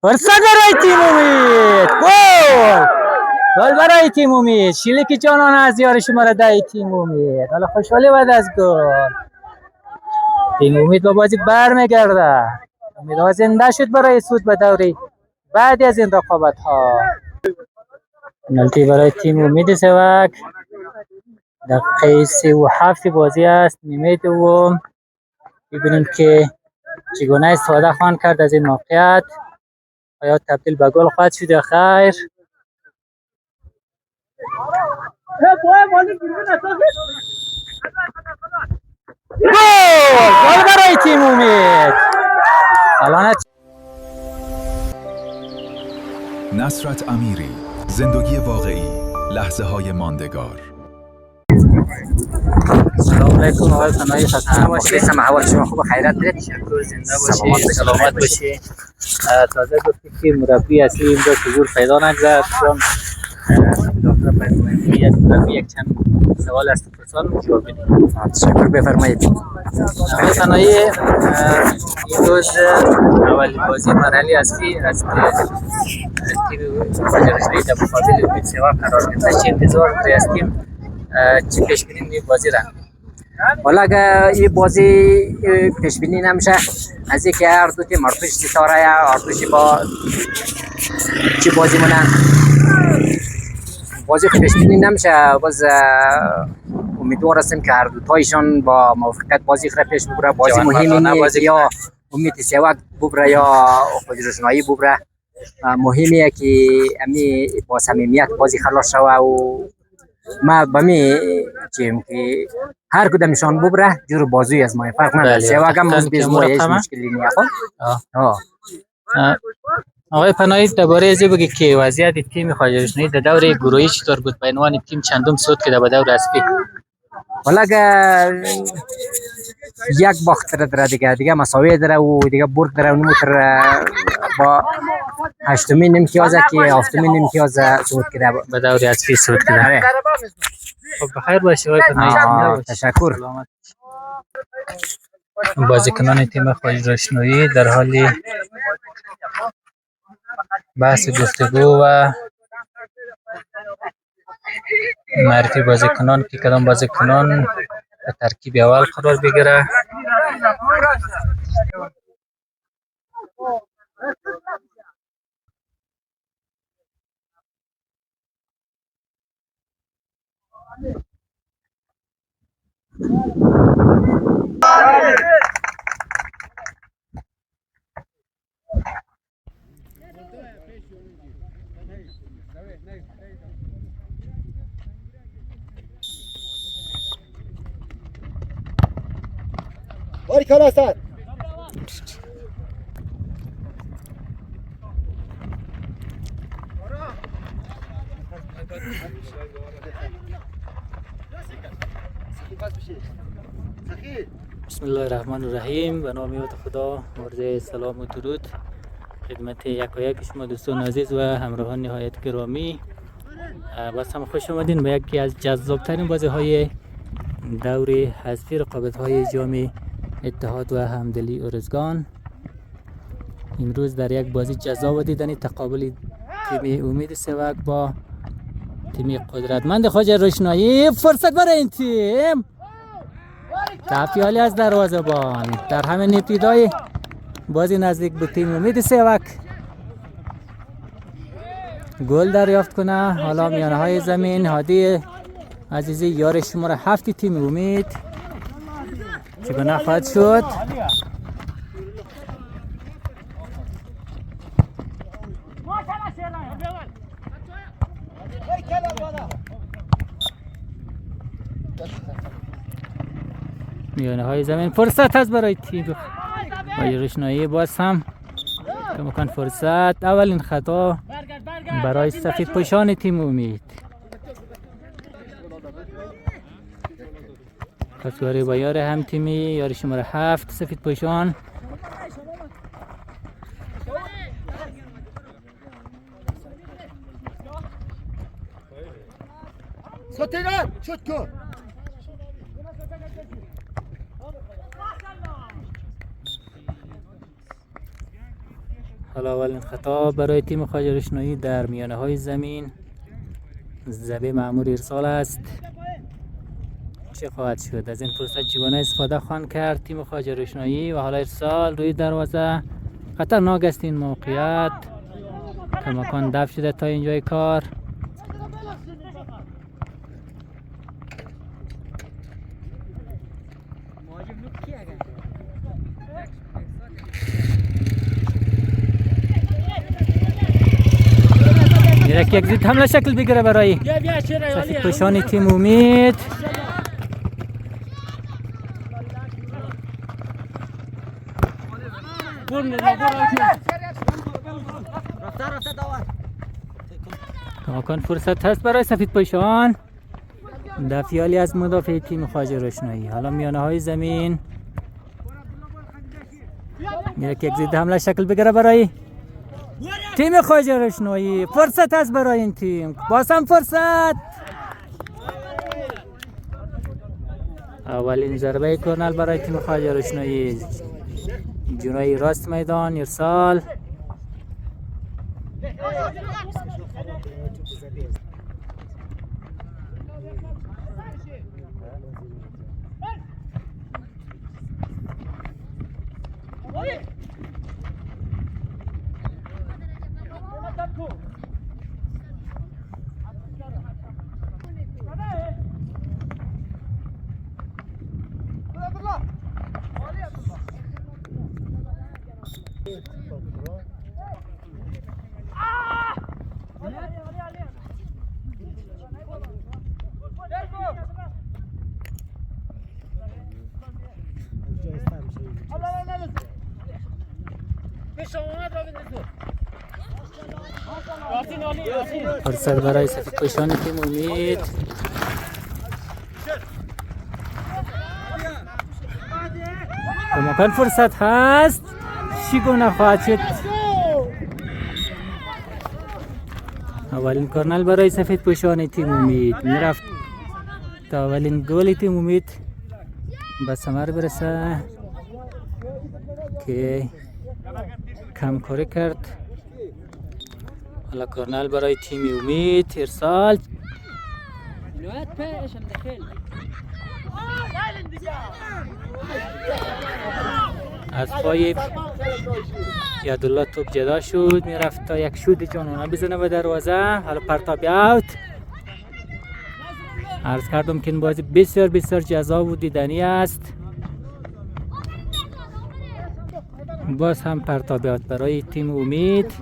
فرصت برای تیم امید. گل گل برای تیم امید. شیلکی جانان از یار شماره 10 تیم امید. حالا خوشحالی بعد از گل. تیم امید با بازی برمیگرده. امید زنده شد برای صعود به دوره بعد از این رقابت ها. پنالتی برای تیم امید سواک. دقیقه 37 بازی است. نیمه دوم. ببینیم که چگونه استفاده خواهند کرد از این موقعیت. آیا تبدیل به گل خواهد شد خیر؟ گل برای تیم امید. الان نصرت امیری، زندگی واقعی، لحظه های ماندگار. سلام علیکم آقای فنایی خسته نباشید. احوال شما خوب خیرات دارید؟ تشکر. زنده باشید، سلامت باشید. تازه گفتی که مربی اصلی اینجا حضور پیدا نکرد چون دکتر فرمایید یک مربی یک چند سوال است پرسان جواب بدید. تشکر بفرمایید. آقای فنایی امروز اول بازی مرحله اصلی از تیم فجرشوی در مقابل امید سوا قرار گرفته. چه انتظار داری از تیم؟ چه پیش بینی بازی را؟ والا اگه این بازی پیش بینی نمیشه از اینکه هر دو تیم ارتش ستاره یا ارتش با چی بازی مونه بازی پیش بینی نمیشه. باز امیدوار هستیم که هر دو تایشان با موفقیت بازی را پیش ببره. بازی مهمی نیست یا امید سواک ببره یا فجرشنایی ببره. مهمیه که امی با صمیمیت بازی خلاص شوه و ما بمی چیم که هر کدامشان ببره جور بازی از ما فرق نداره. سواک هم از ما هیچ مشکلی نیست. آقای پناهی درباره از بگی که وضعیت تیم خواجه‌رشنایی در دور گروهی چطور بود؟ به عنوان تیم چندم صعود کرده به دور اسپی؟ والا یک باخت داره دیگه مساوی داره و دیگه برد داره و نموتر با هشتمین امتیاز که هفتمین امتیاز صعود کرده به دور اسپی صعود کرده. خب بخیر باشی آقای پناهی. تشکر. بازیکنان تیم خواجه‌رشنایی در حال بحث گفتگو و معرفی بازیکنان که کدام بازیکنان به ترکیب اول قرار بگیره. باریکلا استاد. بسم الله الرحمن الرحیم. به نام خدا. عرض سلام و درود خدمت یکایک شما دوستان عزیز و همراهان نهایت گرامی. باز هم خوش آمدین به یکی از جذابترین بازی های دور حذفی رقابت های جام اتحاد و همدلی ارزگان. امروز در یک بازی جذاب و دیدنی تقابل تیم امید سواک با تیم قدرتمند خواجه‌رشنایی. فرصت برای این تیم. تفیالی از دروازه‌بان در همین ابتدای بازی نزدیک به تیم امید سواک گل دریافت کنه. حالا میانه های زمین هادی عزیزی یار شماره 7 تیم امید چگونه خواهد شد؟ میانه های زمین فرصت هست برای تیم خواجه‌رشنایی. باز هم کمکان فرصت. اولین خطا برای سفید پوشان تیم امید. پاسواری با یار هم تیمی یار شماره 7 سفید پوشان. سوتیران شوت کن. حالا اولین خطاب برای تیم خواجه روشنایی در میانه های زمین. ضربه مأمور ارسال است. چه خواهد شد؟ از این فرصت چگونه استفاده خواهند کرد تیم خواجه روشنایی؟ و حالا ارسال روی دروازه. خطرناک است این موقعیت. کماکان دفع شده تا اینجای کار. یک زید حمله شکل بگیره برای سفید پوشان تیم امید. کماکان فرصت هست برای سفید پوشان. دفعالی از مدافع تیم خواجه روشنایی. حالا میانه های زمین میره که یک زید حمله شکل بگیره برای تیم خواجه روشنایی. فرصت هست برای این تیم. باز هم فرصت. اولین ضربه کورنر برای تیم خواجه روشنایی. جنوی راست میدان ارسال. فرصت برای سفید پوشان تیم امید. کماکان فرصت هست. چگونه خواهد شد؟ اولین کورنر برای سفید پوشان تیم امید. میرفت تا اولین گل تیم امید به ثمر برسه که کمکاری کرد. حالا کورنر برای تیم امید ارسال. از پای یادالله توپ جدا شد. میرفت تا یک شوت جانانه بزنه به دروازه. حالا پرتاب اوت. عرض کردم که این بازی بسیار بسیار جذاب و دیدنی است. باز هم پرتاب اوت برای تیم امید.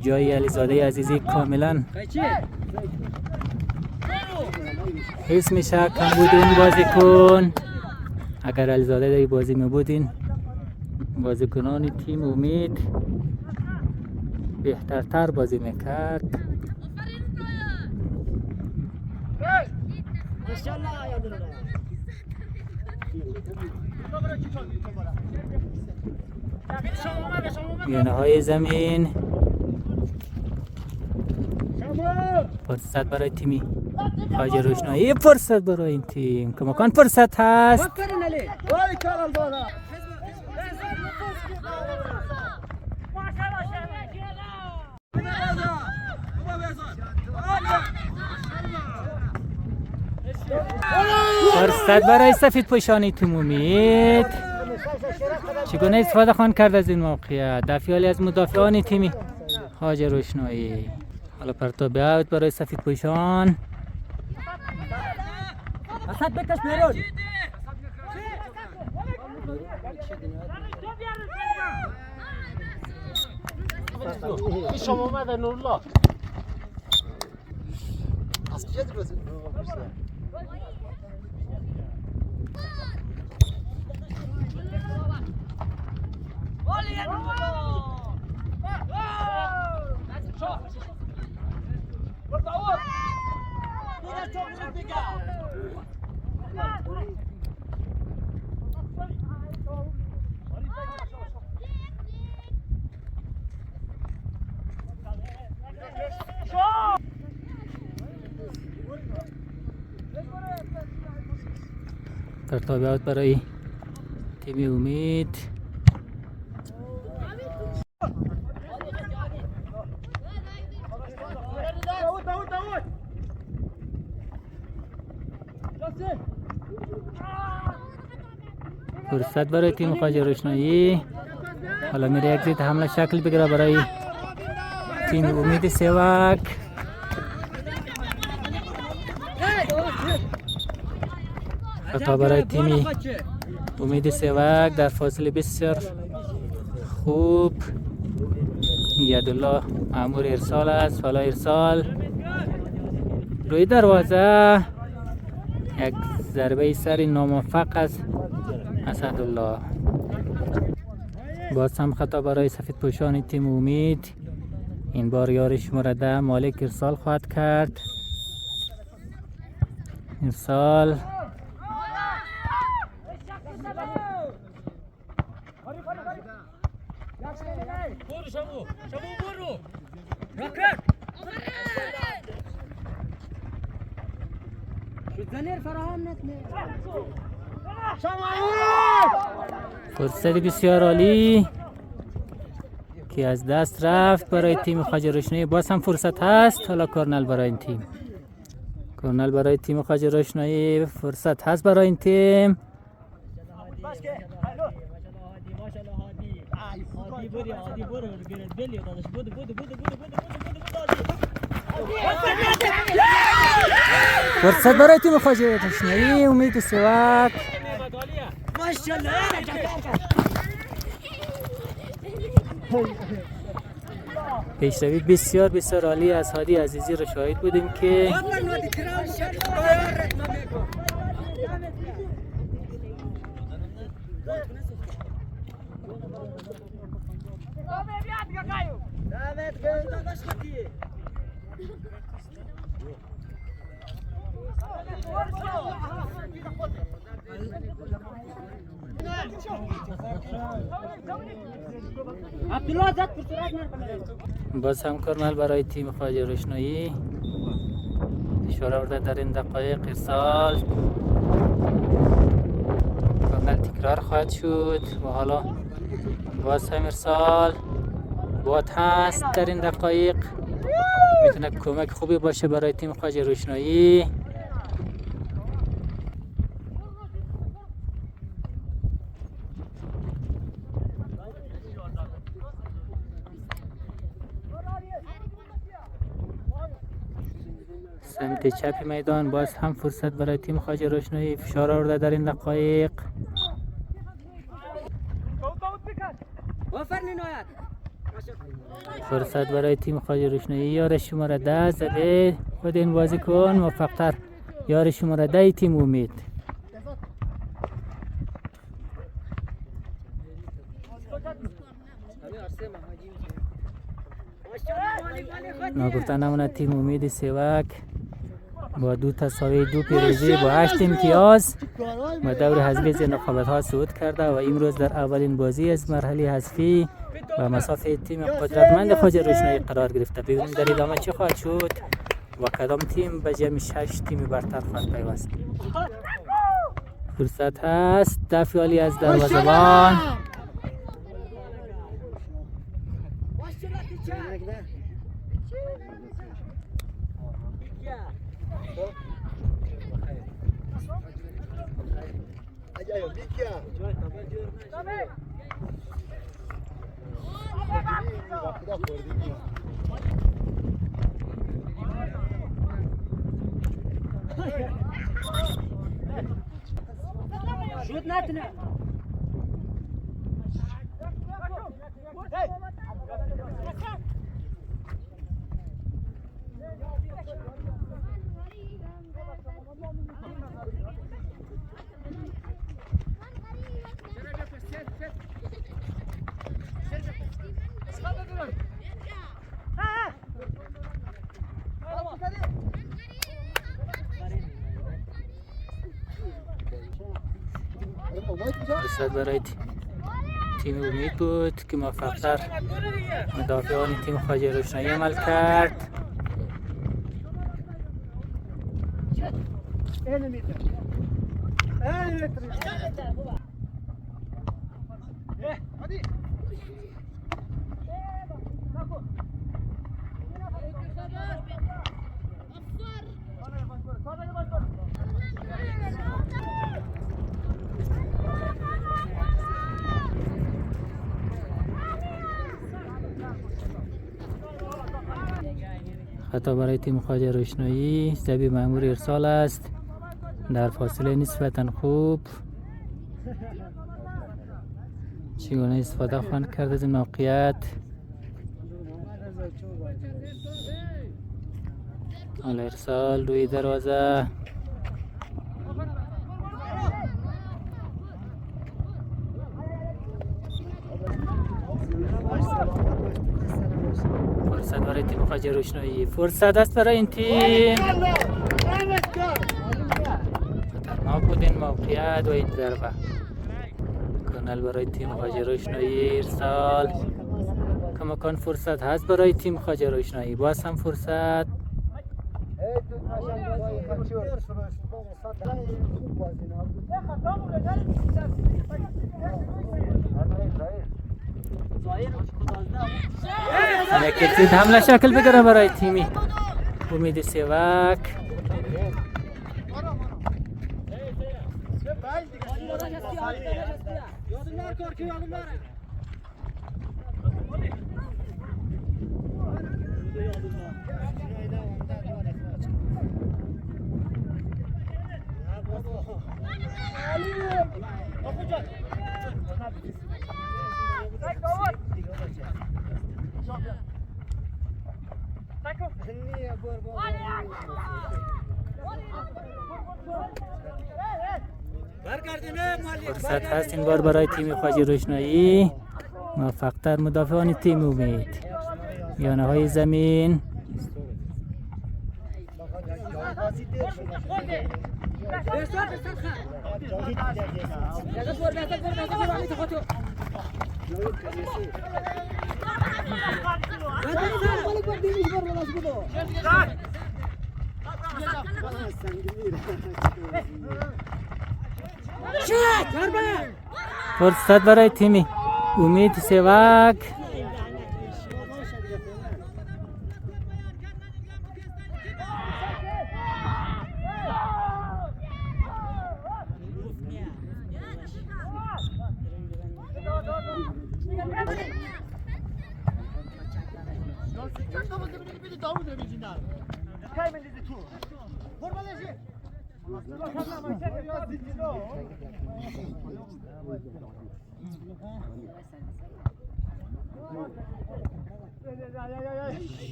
جای علیزاده عزیزی کاملا حس میشه کم بود اون بازیکن. اگر علیزاده در بازی میبودین بازیکنان تیم امید بهترتر بازی میکرد. میانه های زمین. فرصت برای تیمی خواجه روشنایی. فرصت برای این تیم. کماکان فرصت هست. فرصت برای سفید پوشانی تیم امید. چگونه استفاده خواهند کرد از این موقعیت؟ دفعالی از مدافعان تیمی خواجه روشنایی. حالا پرتاب اوت برای سفید پوشان. اسد بکش بیرون. شما اومد نورالله. پرتاب اوت برای تیم امید. فرصت برای تیم خواجه روشنایی. حالا میره یک زید حمله شکل بگیره برای تیم امید سیوک. خطا برای تیم امید سیوک در فاصله بسیار خوب. یدالله مأمور ارسال است. حالا ارسال روی دروازه، یک ضربه سری ناموفق است اسدالله. باز هم خطا برای سفید پوشان تیم امید. این بار یار شماره 10 مالک ارسال خواهد کرد. ارسال فرصت بسیار عالی که از دست رفت برای تیم خواجه روشنایی. باز هم فرصت هست. حالا کورنل برای این تیم. کورنل برای تیم خواجه روشنایی. فرصت هست برای این تیم. فرصت برای تیم خواجه روشنایی. امید سیوک. پیشروی بسیار بسیار عالی از هادی عزیزی رو شاهد بودیم که باز هم کورنل برای تیم خواجه روشنایی. اشاره ورده در این دقایق ارسال. کورنل تکرار خواهد شد و حالا باز هم ارسال. باد هست در این دقایق. میتونه کمک خوبی باشه برای تیم خواجه روشنایی. سمت چپ میدان باز هم فرصت برای تیم خواجه روشنایی. فشار آورده در این دقایق. فرصت برای تیم خواجه روشنایی. یار شماره 10 زده خود این بازیکن موفق‌تر. یار شماره 10 تیم امید. ناگفته نمونه تیم امید سیوک با 2 تساوی 2 پیروزی با 8 امتیاز و دور حذفی زیر رقابت‌ها صعود کرده و امروز در اولین بازی از مرحله حذفی و مسافه تیم قدرتمند خواجه روشنایی قرار گرفته. ببینیم در ادامه چه خواهد شد و کدام تیم به جمع 6 تیم برتر خواهد پیوست. فرصت هست. دفع عالی از دروازه‌بان. شوت نتنه فرصت برای تیم امید بود که موفق‌تر مدافعان تیم خواجه روشنایی عمل کرد. خطا برای تیم خواجه روشنایی. زبی مأمور ارسال است در فاصله نسبتا خوب. چگونه استفاده خواهند کرد از این موقعیت؟ حال ارسال روی دروازه. فرصت برای تیم خواجه روشنایی. فرصت است برای این تیم. خطرناک بود این موقعیت و این ضربه. کانال برای تیم خواجه روشنایی. ارسال کماکان فرصت هست برای تیم خواجه روشنایی. باز هم فرصت. نکرد حمله شکل بگیره برای تیمی امید سیوک. فرصت هست این بار برای تیم خواجه روشنایی. موفق‌تر مدافعان تیم امید. میانه های زمین. فرصت برای تیم امید سیوک.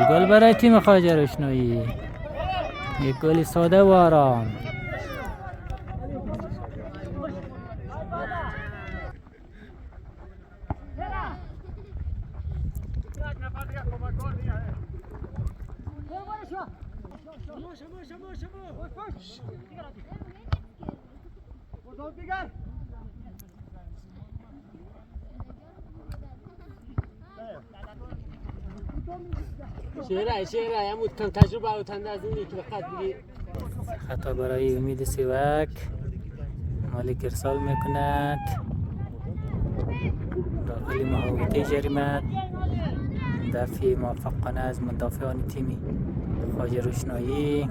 گل برای تیم خواجه روشنایی. یک گل ساده و آرام. شهره امود کم تجربه و تنده از اینی که فقط بگی. خطا برای امید سیوک. مالک ارسال میکند داخل محوطه جریمه. دفع موفقانه از مدافعان تیم خواجه روشنایی.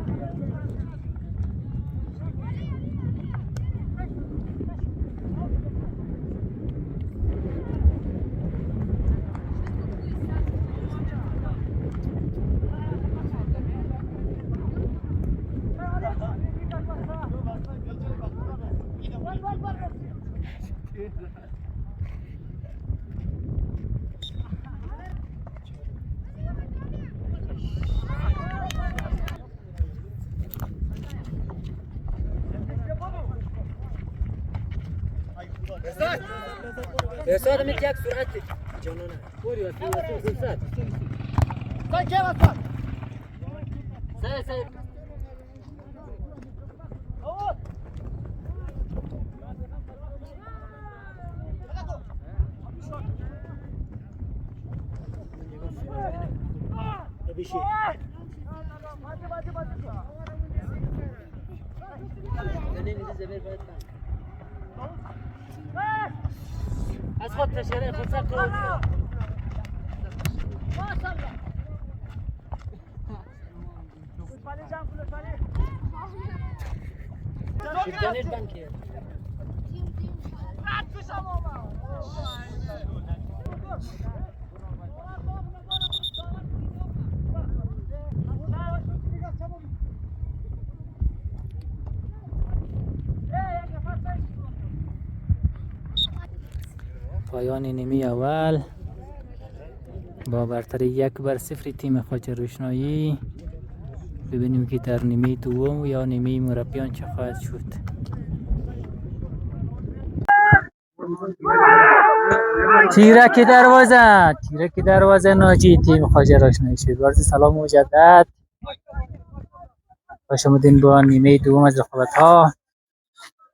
استاد میت یک سرعت جانانه پوری و فرصت Sen gel Hasan. سر بشه. از خود تشریع خود سخت شیفتانیش بند کرد. پایان نیمه اول با برتری 1-0 تیم خواجه روشنایی. ببینیم که در نیمه دوم یا نیمه مربیان چه خواهد شد. تیرک دروازه ناجی تیم خواجه روشنایی شد. عرض سلام مجدد، خوش آمدین با نیمه دوم از رقابت ها.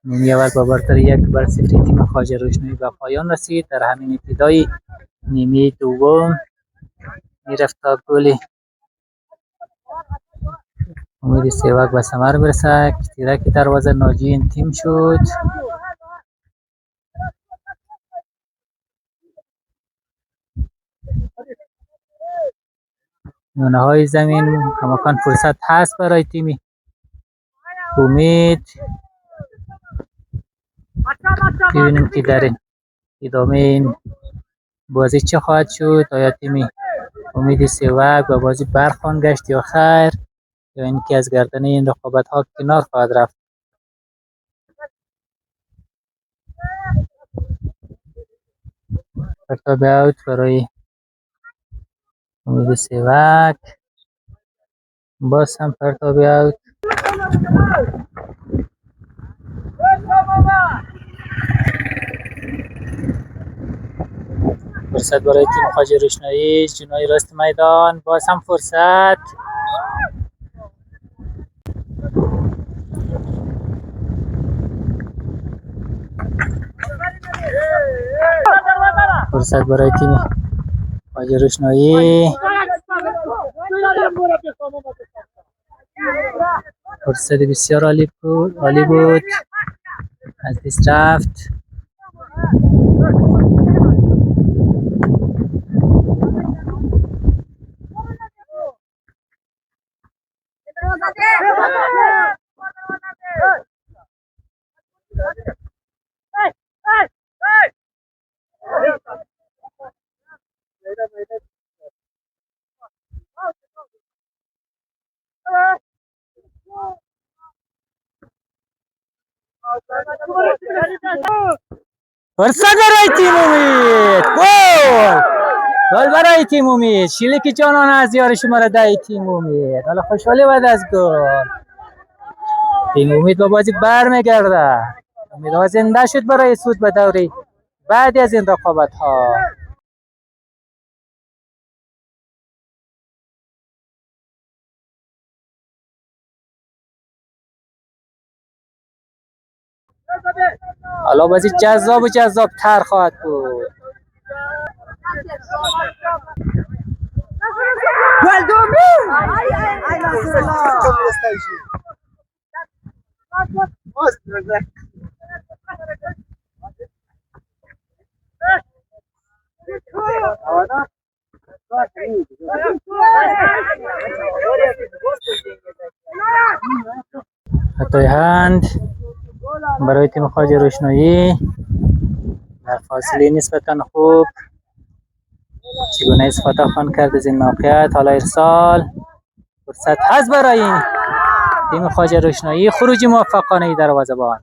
نیمه اول با برتری 1-0 تیم خواجه روشنایی به پایان رسید. در همین ابتدای نیمه دوم میرفت تا گل امید سیواک به ثمر برسد. تیرک دروازه ناجی این تیم شد. نونه های زمین کماکان فرصت هست برای تیم امید. ببینیم که در ادامه این بازی چه خواهد شد. آیا تیم امید سیواک به بازی برخوان گشت یا خیر، یا اینکه از گردن این رقابت ها کنار خواهد رفت. پرتاب اوت برای امید سیواک، باز هم پرتاب اوت. فرصت برای تیم خواجه روشنایی جنوی راست میدان، باز هم فرصت. فرصت برای تیم خواجه روشنایی، فرصت بسیار عالی بود، از دست رفت. فرصت برای تیم امید، گل برای تیم امید. شیلکی جانان از یار شماره 10 تیم امید. حالا خوشحالی بعد از گل تیم امید با بازی برمیگرده. امیدها زنده شد برای صعود به دوره بعد از این رقابت ها. حالا بازی جذاب و جذاب تر خواهد بود. خطای هند برای تیم خواجه روشنایی در فاصله نسبتا خوب. چگونه استفاده خواهند کرد از این موقعیت. حالا ارسال، فرصت هست برای این تیم خواجه روشنایی. خروج موفقانه دروازه‌بان.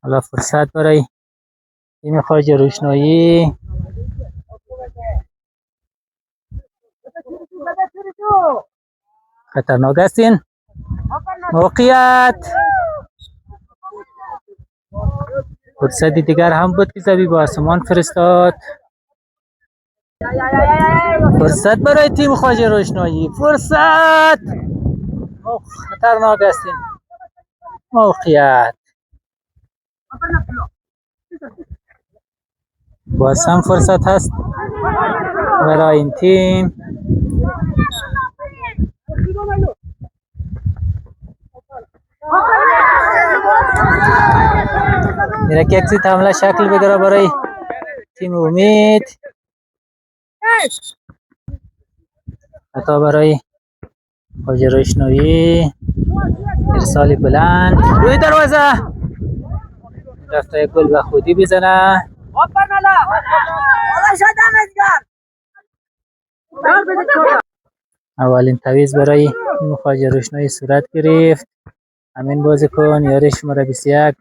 حالا فرصت برای تیم خواجه روشنایی. خطرناک است این موقعیت. فرصتی دیگر هم بود که زبی با آسمان فرستاد. فرصت برای تیم خواجه روشنایی. فرصت خطرناک است این موقعیت. باز هم فرصت هست برای این تیم. میره که اکسیت حمله شکل بگیره برای تیم امید. خطا برای خواجه روشنایی. ارسال بلند روی دروازه رفته یک گل به خودی بزنه. اولین تعویض برای تیم خواجه روشنایی صورت گرفت. همین بازیکن یاری شماره 21.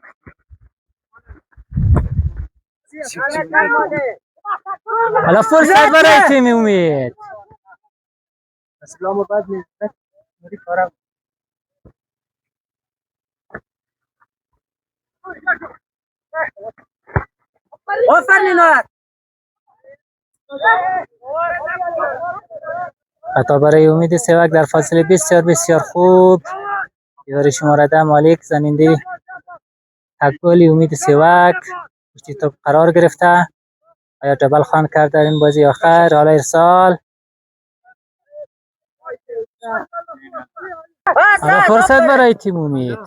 حالا فرصت برای تیم امید. اسلام آباد خطا برای امید سیوک در فاصله بسیار بسیار خوب. یاری شماره 10 مالک زننده تک گل امید سیوک پشت توپ قرار گرفته. آیا دبل خوان کرد در این بازی آخر؟ حالا ارسال. حالا فرصت برای تیم امید.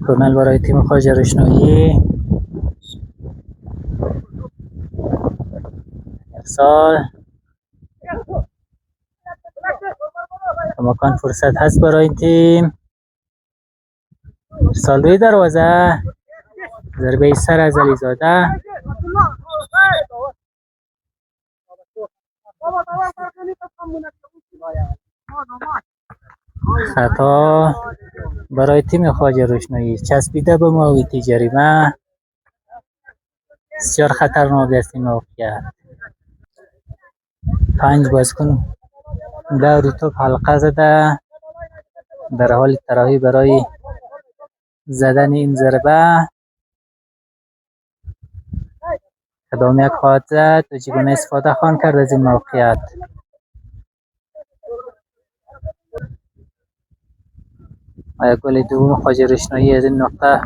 کرنل برای تیم خواجه روشنایی. ارسال. مکان فرصت هست برای این تیم. ارسال روی دروازه. ضربه سر از علیزاده. خطا برای تیم خواجه روشنایی. چسبیده به محوطه جریمه. بسیار خطرناک است این موقعیت. 5 بازیکن دور توپ حلقه زده در حال تراحی برای زدن این ضربه. کدام یک خواهد زد و چگونه استفاده خواهند کرد از این موقعیت. آیا گل دوم خواجه روشنایی از این نقطه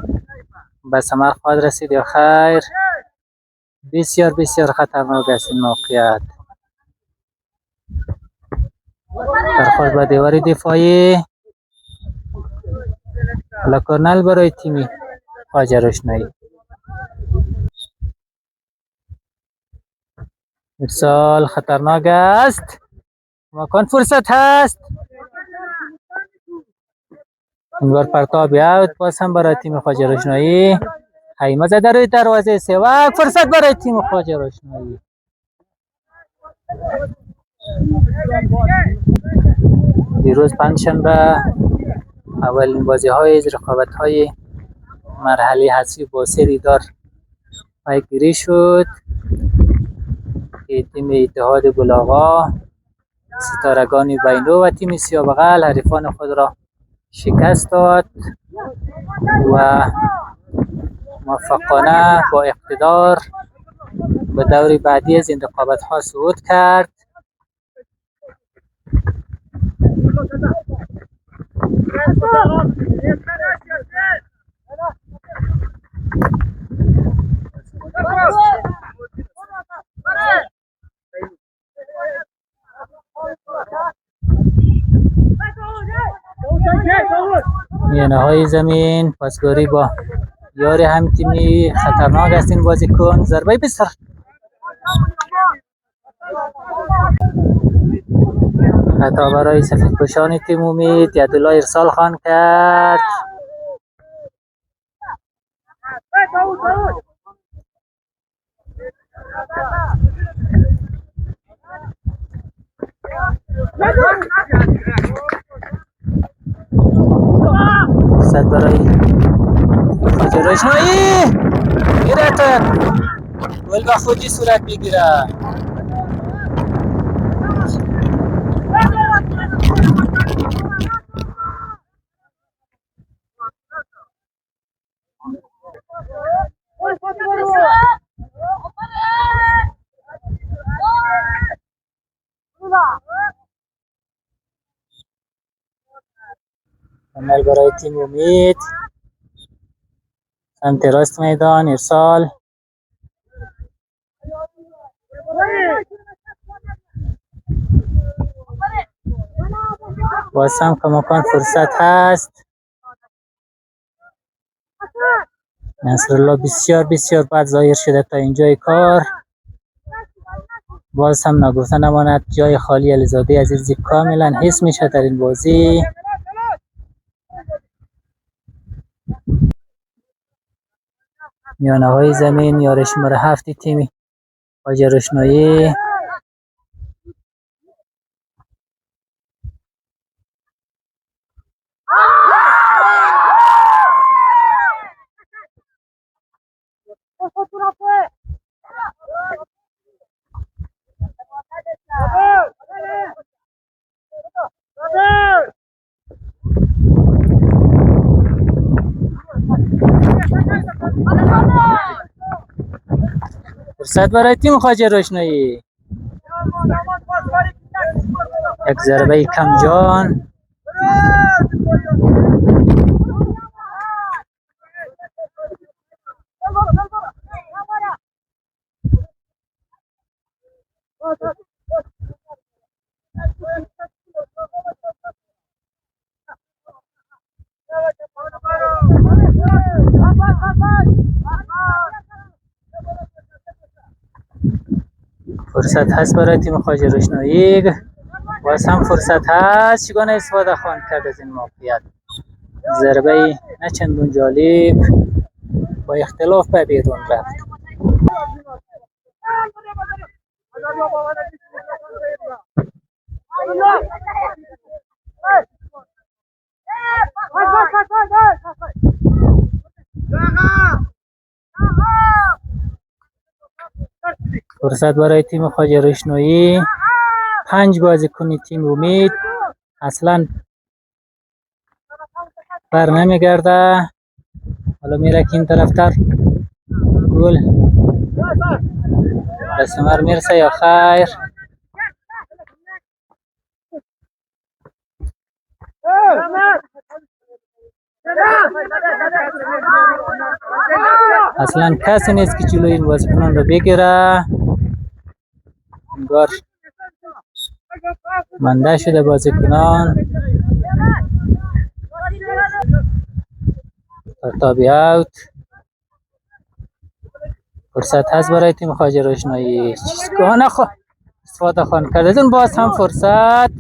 به ثمر خواهد رسید یا خیر؟ بسیار بسیار خطرناک است این موقعیت. برخورد به دیوار دفاعی. حالا کرنل برای تیم خواجه روشنایی. ارسال خطرناک است. مکان فرصت هست. این بار پرتاب اوت باز هم برای تیم خواجه روشنایی. خیمه زده روی دروازه سیوک. فرصت برای تیم خواجه روشنایی. دیروز پنجشنبه اولین بازی های رقابت های مرحله حذفی با 3 دیدار پیگیری شد که تیم اتحاد گلاغا ستارگان بینو و تیم سیابقل حریفان خود را شکست داد و موفقانه با اقتدار به دور بعدی از این رقابت ها صعود کرد. میانه های زمین پاسگاری با یاری هم تیمی خطرناک است این بازیکن. ضربه بسیار خطا برای سفیدپوشان تیم امید. یدالله ارسال خواهند کرد. فرصت برای خواجه روشنایی گیره گل با خودی صورت بگیره. عمل برای تیم امید سمت راست میدان ارسال باز هم کماکان فرصت هست. نصرالله بسیار بسیار بد ظاهر شده تا اینجای کار. باز هم نگفته نماند جای خالی علیزاده عزیزی کاملا حس میشه در این بازی. میانه های زمین یار شماره 7 تیم خواجه روشنایی فرصت برای تیم خواجه روشنایی. یک ضربه کم جان. فرصت هست برای تیم خواجه روشنایی. باز هم فرصت هست. چگونه استفاده خواهند کرد از این موقعیت؟ ضربه نه چندان جالب با اختلاف به بیرون رفت. فرصت برای تیم خواجه روشنایی. 5 بازیکن تیم امید اصلا بر نمیگرده. حالا میره که این طرفتر گل به ثمر میرسه یا خیر. اصلا کسی نیست که جلوی این بازیکنان رو بگیره. انگار منده شده بازیکنان. تابی اوت. فرصت هست برای تیم خواجه روشنایی. چیزگاه استفاده خواهند کرد از اون. باز هم فرصت.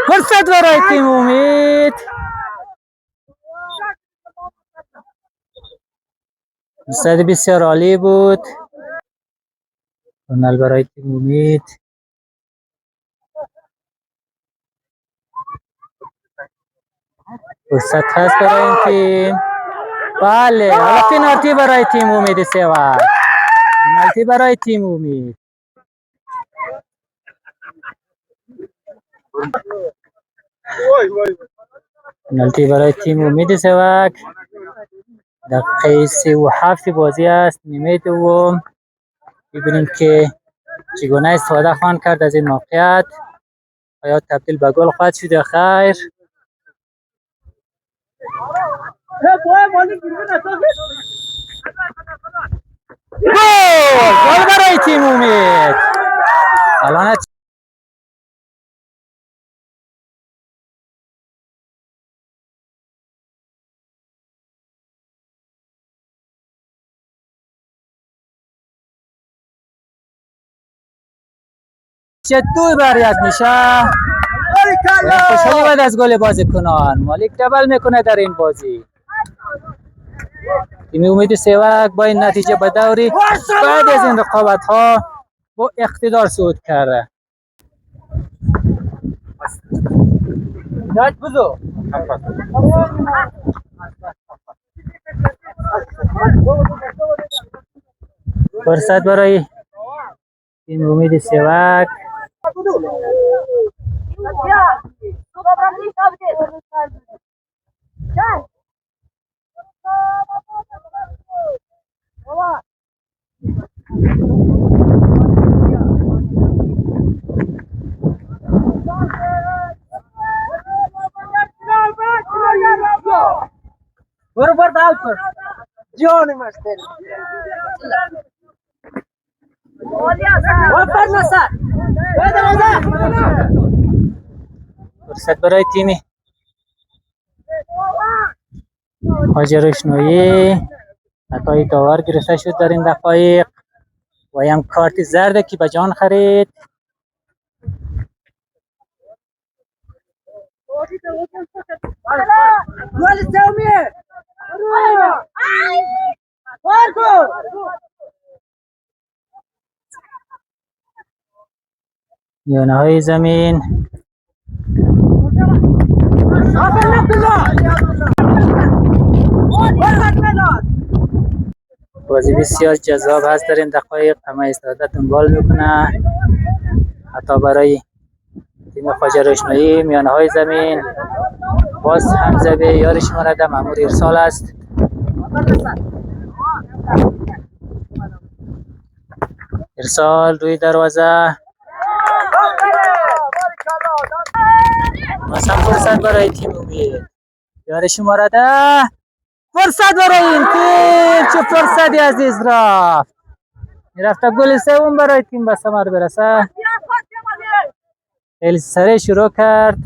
فرصت برای تیم امید. فرصت بسیار عالی بود. تونل برای تیم امید. فرصت هست برای این تیم. بله حالا پنالتی برای تیم امید سیوک. پنالتی برای تیم امید. پنالتی برای تیم امید سیوک. دقیقه 37 بازی است. نیمه دوم. ببینیم که چگونه استفاده خواهند کرد از این موقعیت. آیا تبدیل به گل خواهد شد یا خیر؟ گل برای تیم امید. الان چطور بریت میشه خوشحالی باید از گل بازیکنان. مالک دبل میکنه در این بازی. تیم امید سیوک با این نتیجه به دوری بعد از این رقابت ها با اقتدار صعود کرده. فرصت برای تیم امید سیوک. बरोबर धावतो जीवन मस्त فرصت برای تیم حاجی روشنایی. خطای داور گرفته شد در این دقایق و هم کارت زرد که به جان خرید. gol sevmiyor Marco میانه های زمین بازی بسیار جذاب هست در این دقایق. همه استعداد دنبال میکنه حتی برای تیم خواجه روشنایی. میانه های زمین باز حمزه به یارش مورد مامور ارسال است. ارسال روی دروازه. مثلا فرصت برای تیم امید. یارش مورد فرصت برای این تیم. چه فرصتی عزیز رفت. رفته گل سوم برای تیم به ثمر برسه. خیلی سریع شروع کرد.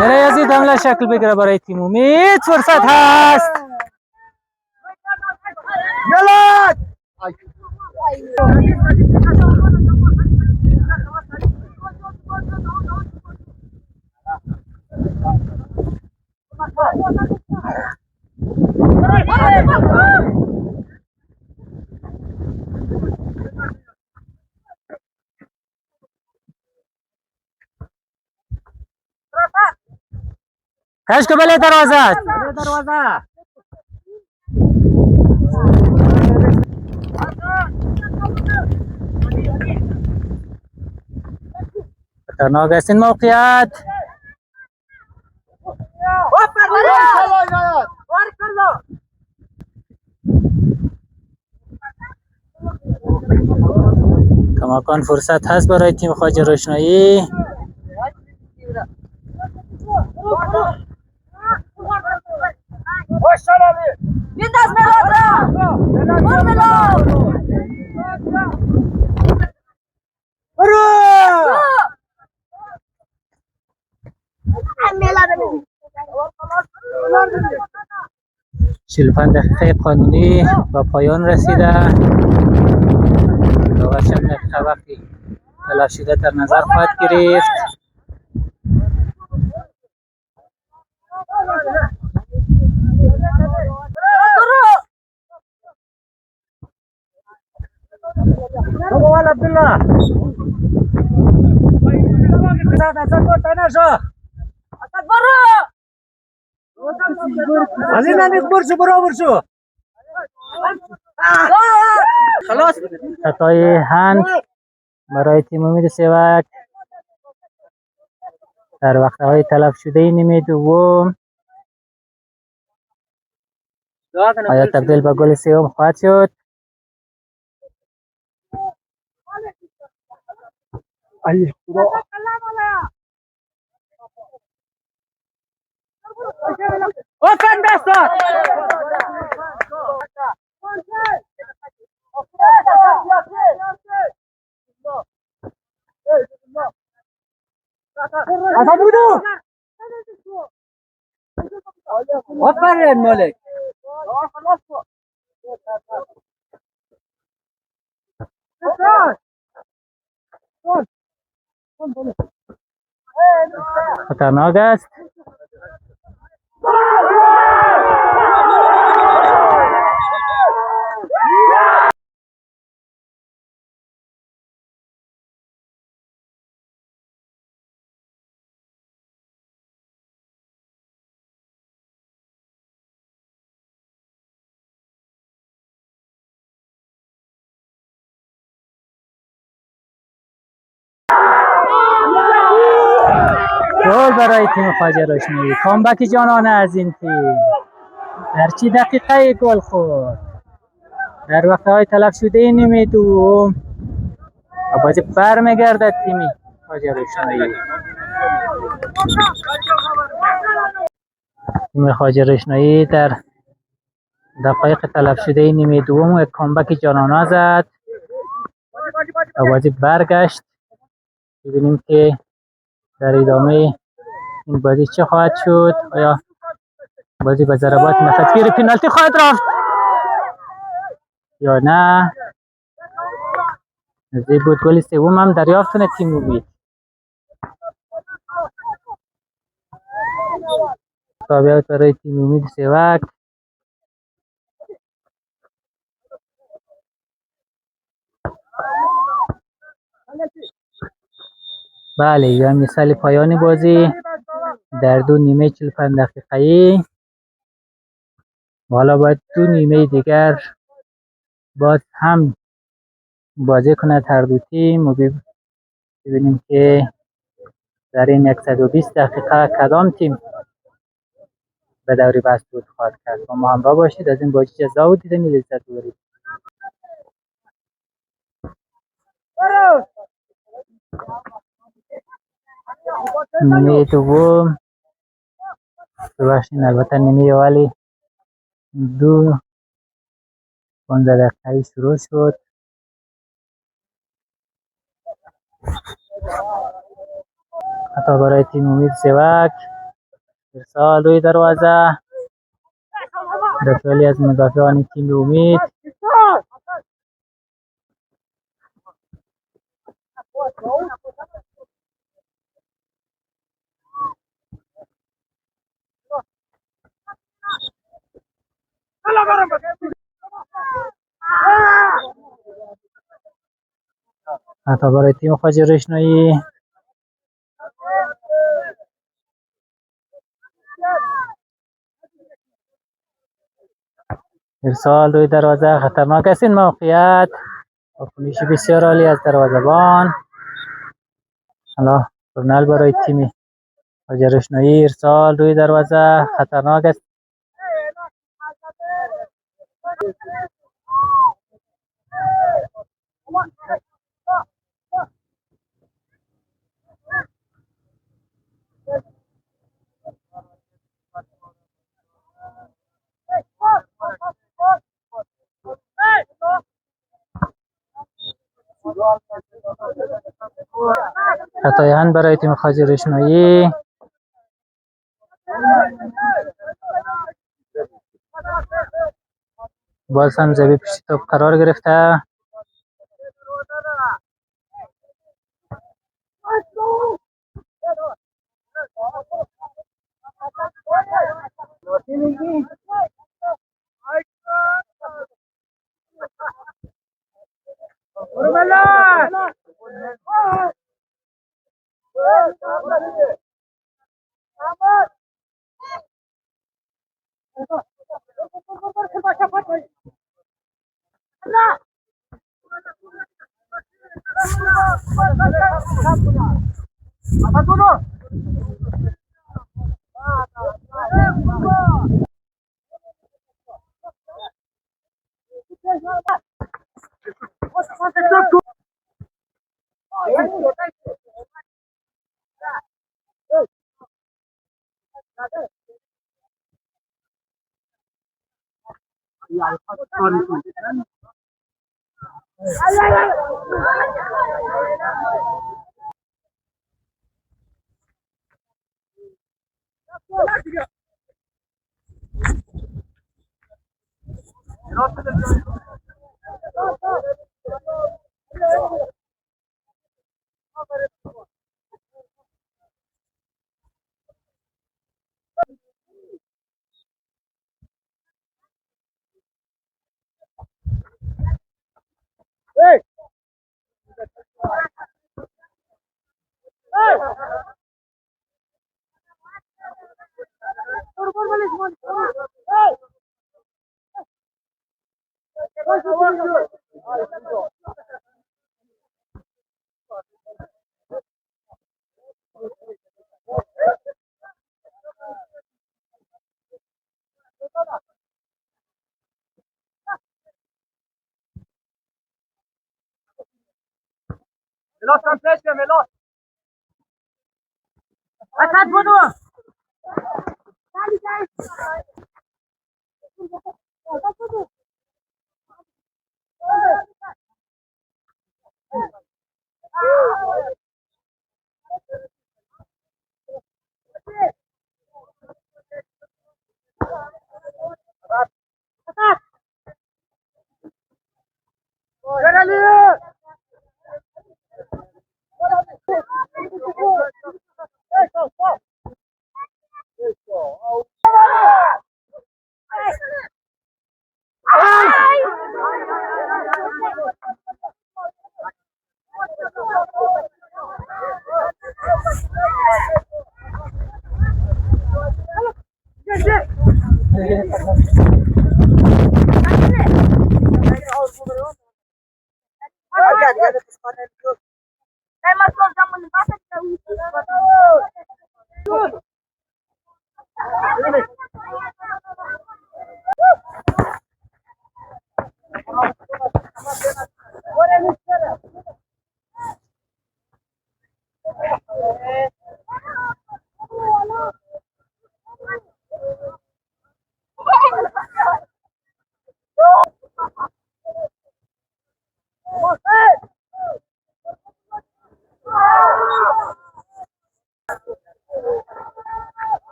میره یزید حمله شکل بگیره برای تیم امید. فرصت هست. کش که بله دروازه خطرناک است این موقعیت. کماکان فرصت هست برای تیم خواجه روشنایی. چهل دقیقه قانونی با پایان رسیده. تا چند دقیقه وقتی تلف شده در نظر خواهد گرفت. عبدالله از این نمیک برشو برابر شو خلاص. خطای هند برای تیم امید سیوک در وقتهای تلف شده نیمه دوم. آیا تبدیل به گل سوم خواهد شد؟ آفرین بهزاد. آفرین مالک. خطرناک است. گل برای تیم خواجه روشنایی. کامبک جانانه از این تیم. در چی دقیقه گل خورد؟ در وقتهای تلف شده نیمه دوم و بازی برمیگردد تیم خواجه روشنایی. تیم خواجه روشنایی در دقایق تلف شده نیمه دوم یک کامبک جانانه زد و بازی برگشت. ببینیم که در ادامه این بازی چه خواهد شد. آیا بازی به ضربات نفسگیری پنالتی خواهد رفت یا نه؟ نزدیک بود گل سوم هم دریافت کنه تیم امید. تابعیت برای تیم امید سیوک. بله یا مثال پایان بازی در دو نیمه 45 دقیقه‌ای. حالا باید دو نیمه دیگر باز هم بازی کنه هر دو تیم و ببینیم که در این 120 دقیقه کدام تیم به دوری بست بود خواهد کرد. با ما همراه باشید. از این بازی جزا و دیدنی لذت ببرید. نیمه دوم ببخشید البته نیمه اولی دو 15 دقیقه‌ای شروع شد. خطا برای تیم امید سیوک. ارسال روی دروازه. دفاعی از مدافعان تیم امید. خطا برای تیم خواجه روشنایی. ارسال روی دروازه. خطرناک است این موقعیت. واکنشی بسیار عالی از دروازه‌بان. حالا کورنر برای تیم خواجه روشنایی. ارسال روی دروازه. خطرناک است. خطای هند برای تیم خواجه روشنایی. باز هم زمین پیش توپ قرار گرفته.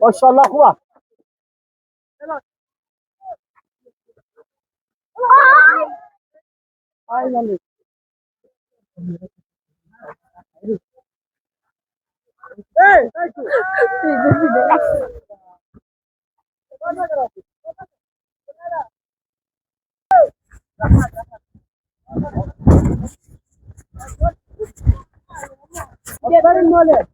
ماشاءالله خوبه بریم ماله.